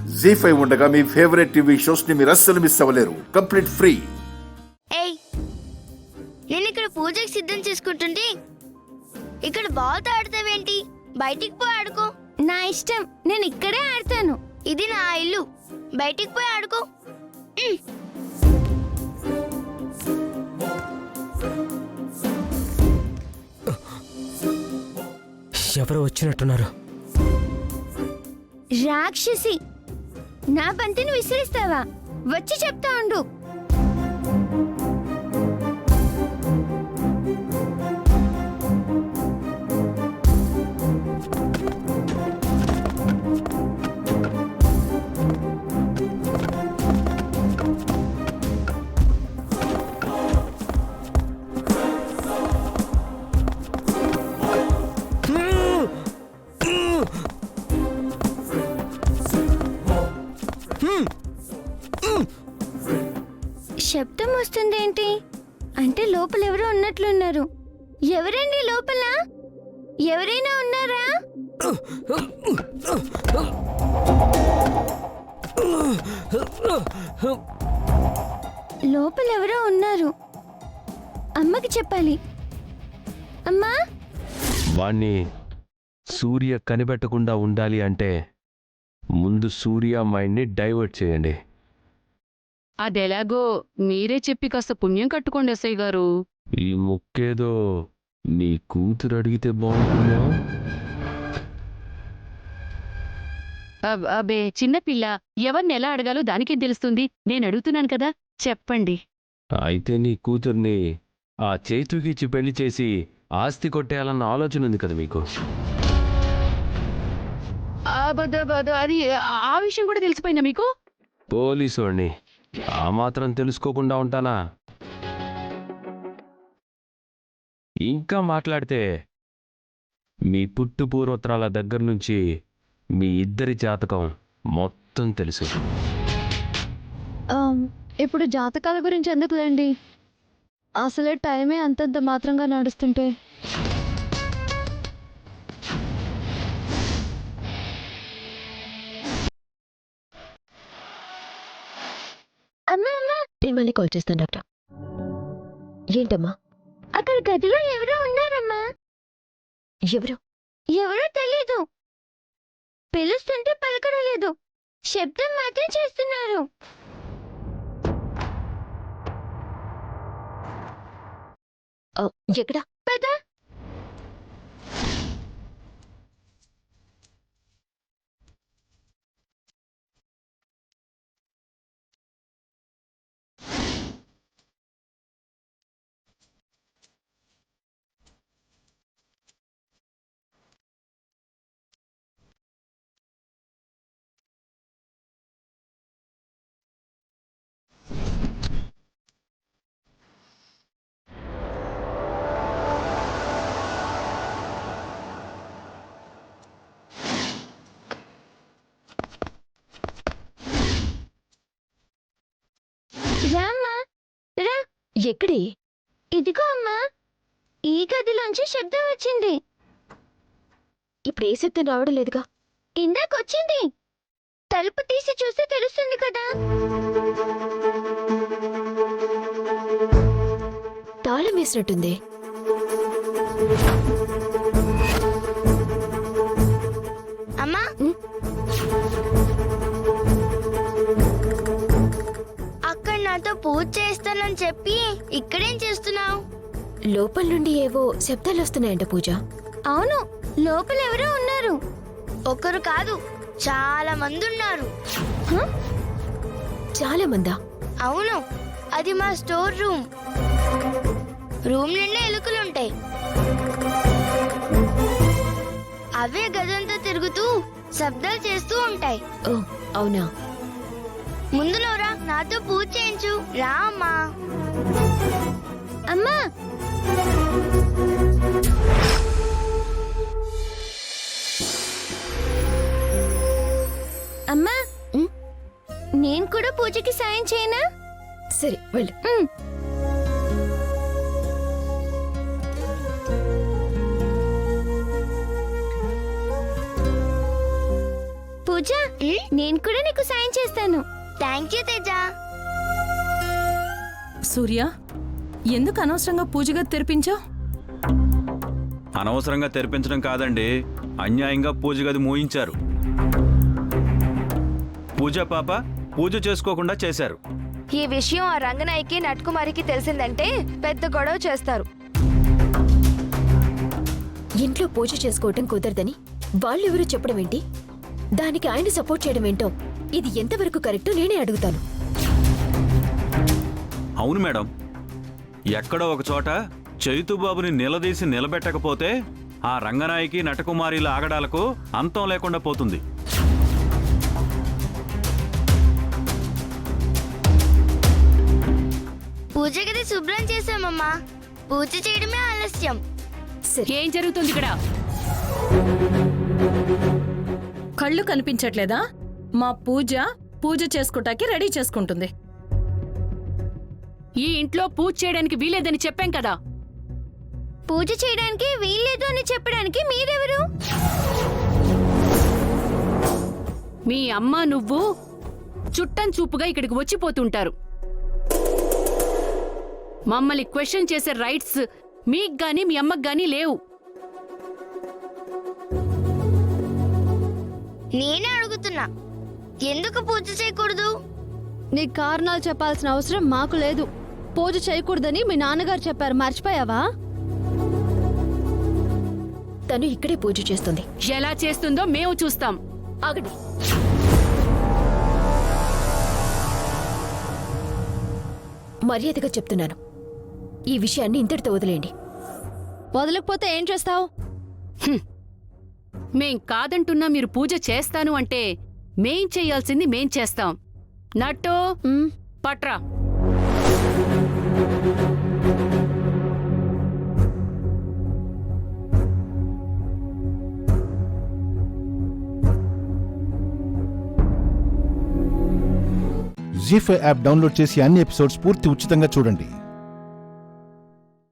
జీ5 ఉండగా మీ favourite TV shows ని మీరు అస్సలు మిస్ అవ్వలేరు. Complete free. ఏయ్, నేను ఇక్కడ పూజకి సిద్ధం చేసుకుంటుంటే ఇక్కడ బాల్తో ఆడతావేంటి? బయటికి పోయి ఆడుకో. నా ఇష్టం, నేను ఇక్కడే ఆడతాను. ఇది నా ఇల్లు, బయటికి పోయి ఆడుకో. ఎవరో వచ్చినట్టున్నారు. రాక్షసి, నా బంతిని విసిరిస్తావా? వచ్చి చెప్తా ఉండు. శబ్దం వస్తుందేంటి? అంటే లోపల ఎవరో ఉన్నట్లున్నారు. ఎవరండి లోపల? ఎవరైనా ఉన్నారా? లోపల ఎవరో ఉన్నారు. అమ్మకి చెప్పాలి. అమ్మా, వాణ్ణి సూర్య కనిపెట్టకుండా ఉండాలి అంటే ముందు సూర్య మైండ్ని డైవర్ట్ చేయండి. అదెలాగో మీరే చెప్పి కాస్త పుణ్యం కట్టుకోండి ఎస్ఐ గారు. ఈ ముక్కేదో నీ కూతురు అడిగితే బాగుంటుందా? అబే చిన్నపిల్ల, ఎవరిని ఎలా అడగాలో దానికేం తెలుస్తుంది? నేను అడుగుతున్నాను కదా, చెప్పండి. అయితే నీ కూతుర్ని ఆ చేతుకిచ్చి పెళ్లి చేసి ఆస్తి కొట్టేయాలన్న ఆలోచన ఉంది కదా మీకు? అది ఆ విషయం కూడా తెలిసిపోయిందా మీకు? పోలీసోడిని ఆ మాత్రం తెలుసుకోకుండా ఉంటానా? ఇంకా మాట్లాడితే మీ పుట్టు పూర్వోత్తరాల దగ్గర నుంచి మీ ఇద్దరి జాతకం మొత్తం తెలుసు. ఇప్పుడు జాతకాల గురించి ఎందుకులేండి, అసలే టైమే అంతంత మాత్రంగా నడుస్తుంటే. అమ్మా, అమ్మా, నేను మళ్ళీ కాల్ చేస్తాను డాక్టర్. ఏంటమ్మా? అక్కడ గదిలో ఎవరో ఉన్నారమ్మా. ఎవరు? ఎవరో తెలీదు. పిలుస్తుంటే పలకడం లేదు, శబ్దం మాత్రం చేస్తున్నారు. ఎక్కడ? పద. రామ్మా, రా. ఎక్కడి? ఇదిగో అమ్మా, ఈ గదిలోంచి శబ్దం వచ్చింది. ఇప్పుడు ఏ శబ్దం రావడం లేదుగా. ఇందాకొచ్చింది. తలుపు తీసి చూస్తే తెలుస్తుంది కదా. తాళం వేసినట్టుంది. అమ్మా, అక్కడ నాతో పూజ చేస్తానని చెప్పి ఇక్కడేం చేస్తున్నావు? లోపల నుండి ఏవో శబ్దాలు వస్తున్నాయంట పూజ. అవును, లోపల ఎవరో ఉన్నారు. ఒకరు కాదు, చాలా మంది ఉన్నారు. చాలా మందా? అవును, అది మా స్టోర్ రూమ్. రూమ్ నిండా ఎలుకలుంటాయి. అవే గదంతా తిరుగుతూ శబ్దాలు చేస్తూ ఉంటాయి. ఓ అవునా? ముందు నోరా, నాతో పూజ చేయించు. రా అమ్మా. అమ్మా, అమ్మా, నేను కూడా పూజకి సాయం చేయనా? సరే వెళ్ళు. పూజ పూజ నేను కూడా నీకు సాయం చేస్తాను. Thank you Teja. సూర్య, ఎందుకు అనవసరంగా పూజగా తెరిపించావు? అనవసరంగా తెరిపించడం కాదండి, అన్యాయంగా పూజ గది మూయించారు. పూజ పాప పూజ చేసుకోకుండా చేశారు. ఈ విషయం ఆ రంగనాయకి నట్కుమారికి తెలిసిందంటే పెద్ద గొడవ చేస్తారు. ఇంట్లో పూజ చేసుకోవటం కుదరదని వాళ్ళెవరూ చెప్పడం ఏంటి? దానికి ఆయన సపోర్ట్ చేయడం ఏంటో? ఇది ఎంతవరకు కరెక్టో నేనే అడుగుతాను. అవును మేడం, ఎక్కడో ఒక చోట చైతుబాబుని నిలదీసి నిలబెట్టకపోతే ఆ రంగనాయకి నటకుమారిల ఆగడాలకు అంతం లేకుండా పోతుంది. పూజ గది శుభ్రం చేసామమ్మా. పూజ చేయడమే ఆలస్యం. ఏం జరుగుతుంది ఇక్కడ? కళ్ళు కనిపించట్లేదా? మా పూజ చేసుకోటానికి రెడీ చేసుకుంటుంది. ఈ ఇంట్లో పూజ చేయడానికి వీలేదని చెప్పాం కదా. పూజ చేయడానికి వీల్లేదు అని చెప్పడానికి మీరెవరు? మీ అమ్మ నువ్వు చుట్టం చూపుగా ఇక్కడికి వచ్చిపోతుంటారు. మమ్మల్ని క్వశ్చన్ చేసే రైట్స్ మీకు గాని మీ అమ్మకు గాని లేవు. నేనే అడుగుతున్నా, ఎందుకు పూజ చేయకూడదు? నీ కారణాలు చెప్పాల్సిన అవసరం మాకు లేదు. పూజ చేయకూడదని మీ నాన్నగారు చెప్పారు, మర్చిపోయావా? తను ఇక్కడే పూజ చేస్తుంది. ఎలా చేస్తుందో మేము చూస్తాం. ఆగండి. మర్యాదగా చెప్తున్నాను, ఈ విషయాన్ని ఇంతటితో వదిలేయండి. వదలకపోతే ఏం చేస్తావు? మేం కాదంటున్నా మీరు పూజ చేస్తాను అంటే మేం చేయాల్సింది మేం చేస్తాం. నట్టు పట్రా. జీ5 యాప్ డౌన్లోడ్ చేసి అన్ని ఎపిసోడ్స్ పూర్తి ఉచితంగా చూడండి.